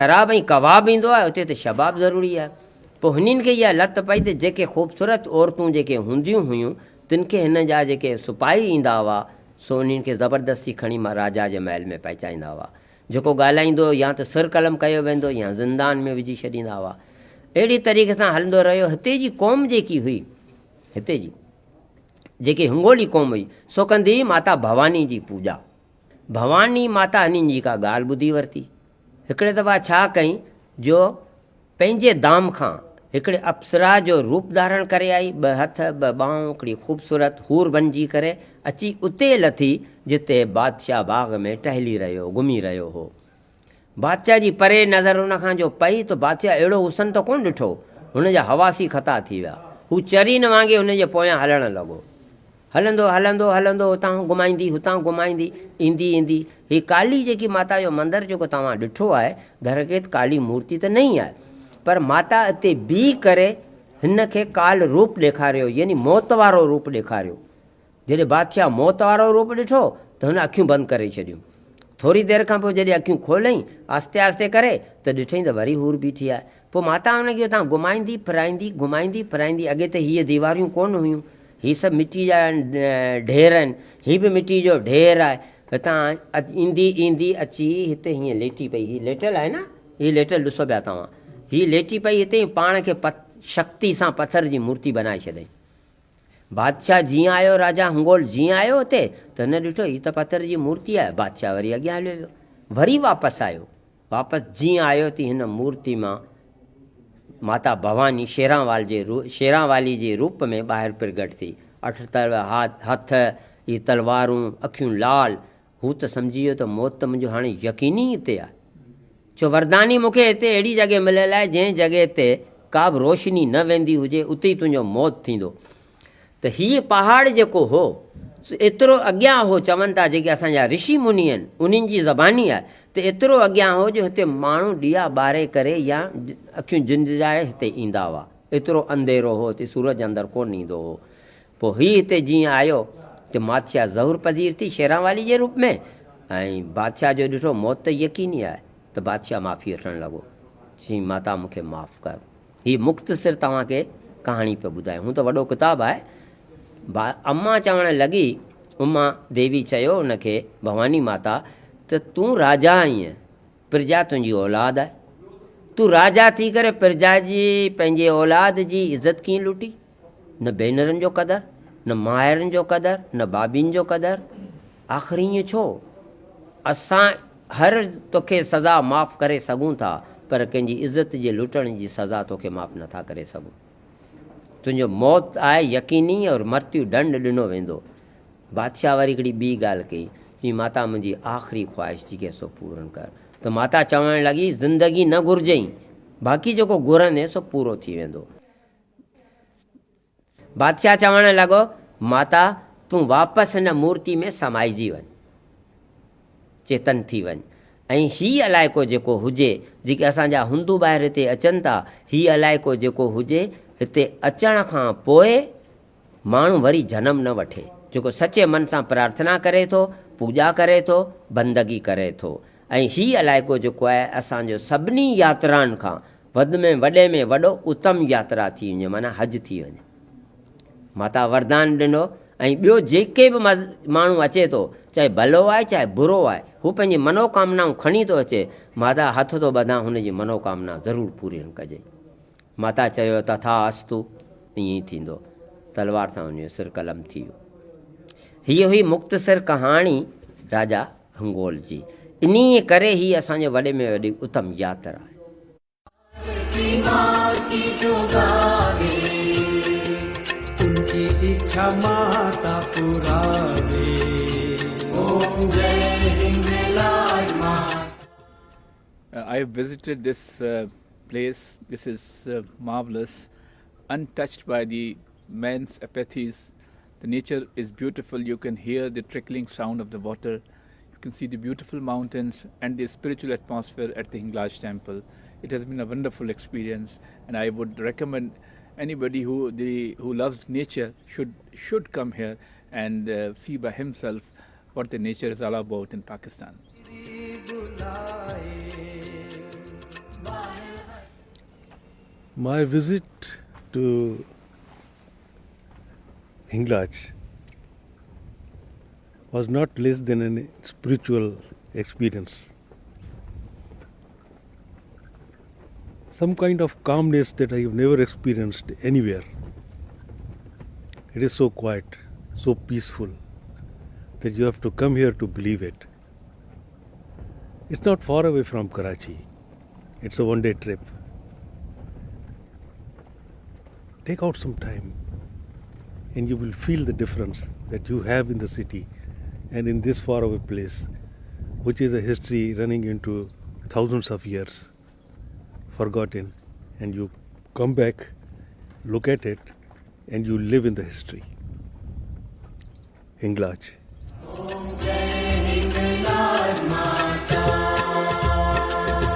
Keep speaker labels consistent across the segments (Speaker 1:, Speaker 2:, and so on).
Speaker 1: शराब ऐं कबाब ईंदो आहे, उते त शबाब ज़रूरी आहे। पोइ हिननि खे इहा लत पई त जेके ख़ूबसूरत औरतूं जेके हूंदियूं हुयूं तिन खे हिन जा जेके सिपाही ईंदा हुआ सो उन्हनि खे ज़बरदस्ती खणी मां राजा जे महल में पहुचाईंदा हुआ। जेको ॻाल्हाईंदो या त सिर कलम कयो वेंदो या ज़िंदान में विझी छॾींदा हुआ। अहिड़ी तरीक़े सां हलंदो रहियो। हिते जी क़ौम जेकी हुई, हिते जी जेकी हिंगोली क़ौम हुई सो कंदी हुई माता भवानी जी पूॼा। भवानी माता हिननि जी का ॻाल्हि ॿुधी वरिती। हिकिड़े दफ़ा छा कई जो पंहिंजे दाम खां हिकिड़े अप्सरा जो रूप धारण करे आई, ॿ हथ ॿ ॿाहूं, हिकिड़ी ख़ूबसूरत हूर बणिजी करे अची उते लथी जिते बादशाह बाग़ में टहली रहियो, घुमी रहियो हो। बादशाह जी परे नज़र हुन खां जो पई त बादशाह अहिड़ो हुसन त कोन ॾिठो, हुन जा हवासी ख़ता थी विया। हू चरी न वांगे हुन जे पोयां हलणु लॻो। हलंदो हलंदो हलंदो हुतां घुमाईंदी हुतां घुमाईंदी, ईंदी ईंदी ही काली जेकी माता जो मंदरु जेको तव्हां ॾिठो आहे, दरकेत काली मूर्ति त नहीं आहे, पर माता हिते बीह करे हिन खे काल रूप ॾेखारियो, यानी मौत वारो रूप ॾेखारियो। जॾहिं बादशाह मौत वारो रूप ॾिठो त हुन अखियूं बंदि करे छॾियूं। थोरी देरि खां पोइ जॾहिं अखियूं खोलियईं आस्ते आस्ते करे त ॾिठईं त वरी हूर बीठी आहे। पोइ माता हुनखे हुतां घुमाईंदी फिराईंदी घुमाईंदी फिराईंदी। अॻे त हीअ दीवारियूं कोन हुयूं, हीअ सभु मिटी जा ढेर आहिनि, हीअ बि मिटी जो ढेर आहे। हितां ईंदी ईंदी अची हिते हीअं लेटी पई, हीअ लेटल आहे न, हीअ लेटल ॾिसो पिया तव्हां, हीअ लेटी पई हिते पाण खे शक्ति सां पत्थर जी मूर्ति बनाए छॾियईं। बादशाह जीअं आयो, राजा हिंगोल जीअं आयो हुते त हिन ॾिठो हीअ त पत्थर जी मूर्ति आहे। बादशाह वरी अॻियां हलियो वियो, वरी वापसि आयो। वापसि जीअं आयो थी हिन मूर्ति मां माता भवानी शेरांवाली जे रूप में ॿाहिरि प्रगट थी। 8 हथ, ये तलवारूं, अखियूं लाल। हू त सम्झी वियो त मौत त मुंहिंजो हाणे यकीनी हिते आहे। छो वरदानी मूंखे हिते अहिड़ी जॻह मिलियल आहे जंहिं जॻह ते का बि रोशनी न वेंदी हुजे, उते ई तुंहिंजो मौत थींदो। त हीअ पहाड़ जेको हो एतिरो अॻियां हो, चवनि था जेके असांजा ऋषि मुनि आहिनि उन्हनि जी ज़बानी आहे त एतिरो अॻियां हो जो हिते माण्हू ॾीआ ॿारे करे या अखियूं झिंझाए हिते ईंदा हुआ। एतिरो अंधेरो हो, हिते सूरज अंदरि कोन ईंदो हो। पोइ हीअ हिते जीअं आयो त बादशाह ज़हूर पज़ीर थी शेरांवाली जे रूप में, ऐं बादशाह जो ॾिठो मौत त यकीनी आहे त बादशाह माफ़ी वठणु लॻो, चई माता मूंखे माफ़ु कर। हीअ मुख़्तसिर तव्हांखे कहाणी पियो ॿुधाए, हूं त वॾो किताबु आहे। अम्मा चवणु लॻी, उमा देवी चयो हुनखे भवानी माता त तूं राजा आहीं, प्रजा तुंहिंजी औलाद आहे, तूं राजा थी करे प्रजा जी पंहिंजे औलाद जी इज़त कीअं लुटी? न भेनरुनि जो क़दुरु, न माइरुनि जो क़दुरु, न भाभियुनि जो क़दुरु। आख़िर ईअं छो? असां हर तोखे सज़ा माफ़ु करे सघूं था, पर कंहिंजी इज़त जे लुटण जी सज़ा तोखे माफ़ु नथा करे सघूं। तुंहिंजो मौत आहे यकीनी और मृत्यु दंड ॾिनो वेंदो। बादशाह वरी हिकिड़ी ॿी ॻाल्हि कई, की माता मुंहिंजी आख़िरी ख़्वाहिश जेकी सो पूरन कर। त माता चवणु लॻी ज़िंदगी न घुरिजई, बाक़ी जेको घुरंदे सो पूरो थी वेंदो। बादशाह चवणु लॻो माता तूं वापसि हिन मूर्ति में समाइजी वञ, चेतन थी वञ। ऐं हीअ अलाइको जेको हुजे, जेके असांजा हिंदू ॿाहिरि हिते अचनि था, हीअ अलाइको जेको हुजे हिते अचण खां पोइ माण्हू वरी जनम न वठे। जेको सचे मन सां प्रार्थना करे थो, पूॼा करे थो, बंदगी करे थो। ऐं हीअ अलाइको जेको आहे असांजो सभिनी यात्राउनि खां वॾे में वॾो उत्तम यात्रा थी वञे, माना हज थी वञे। माता वरदान ॾिनो। ऐं ॿियो जेके बि माण्हू अचे थो, चाहे भलो आहे चाहे बुरो आहे, हू पंहिंजी मनोकामनाऊं खणी थो अचे, माता हथ थो ॿधां हुनजी मनोकामना ज़रूरु पूरी कजे। माता चयो तथा अस्तु, ईअं ई थींदो। तलवार सां हुनजो सिर कलम थी वियो। हीअ हुई मुख़्तसिर कहाणी राजा हिंगोल जी। इन्हीअ करे ही असांजो वॾे में वॾी उत्तम यात्रा आहे। इच्छा माता पुरावे। ओम जय हिंगलाज माता।
Speaker 2: I have visited this place. This is marvelous, untouched by the man's apathies. The nature is beautiful. You can hear the trickling sound of the water. You can see the beautiful mountains and the spiritual atmosphere at the Hinglaj temple. It has been a wonderful experience, and I would recommend anybody who loves nature should come here and see by himself what the nature is all about in Pakistan.
Speaker 3: My visit to Hinglaj was not less than a spiritual experience. Some kind of calmness that I have never experienced anywhere. It is so quiet, so peaceful, that you have to come here to believe it. It's not far away from Karachi. It's a one-day trip. Take out some time and you will feel the difference that you have in the city and in this faraway place, which is a history running into thousands of years, forgotten, and you come back, look at it, and you live in the history. Hinglaj.
Speaker 4: Om Jai Hinglaj Mata.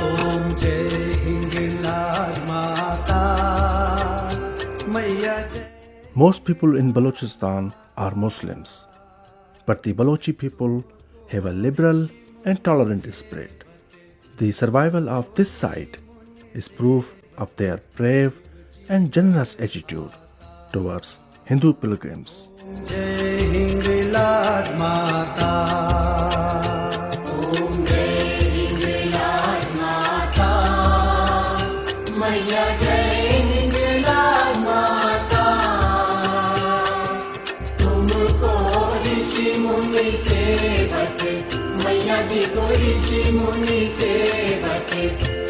Speaker 4: Om Jai Hinglaj Mata. Maiya Jai.
Speaker 5: Most people in Balochistan are Muslims, but the Balochi people have a liberal and tolerant spirit. The survival of this site is proof of their brave and generous attitude towards Hindu pilgrims.
Speaker 4: Jai Hinglaj Mata. Om Jai Hinglaj Mata. Maiya Jai Hinglaj Mata. तुमको ऋषि मुनि सेवक, मैया जी को ऋषि मुनि सेवक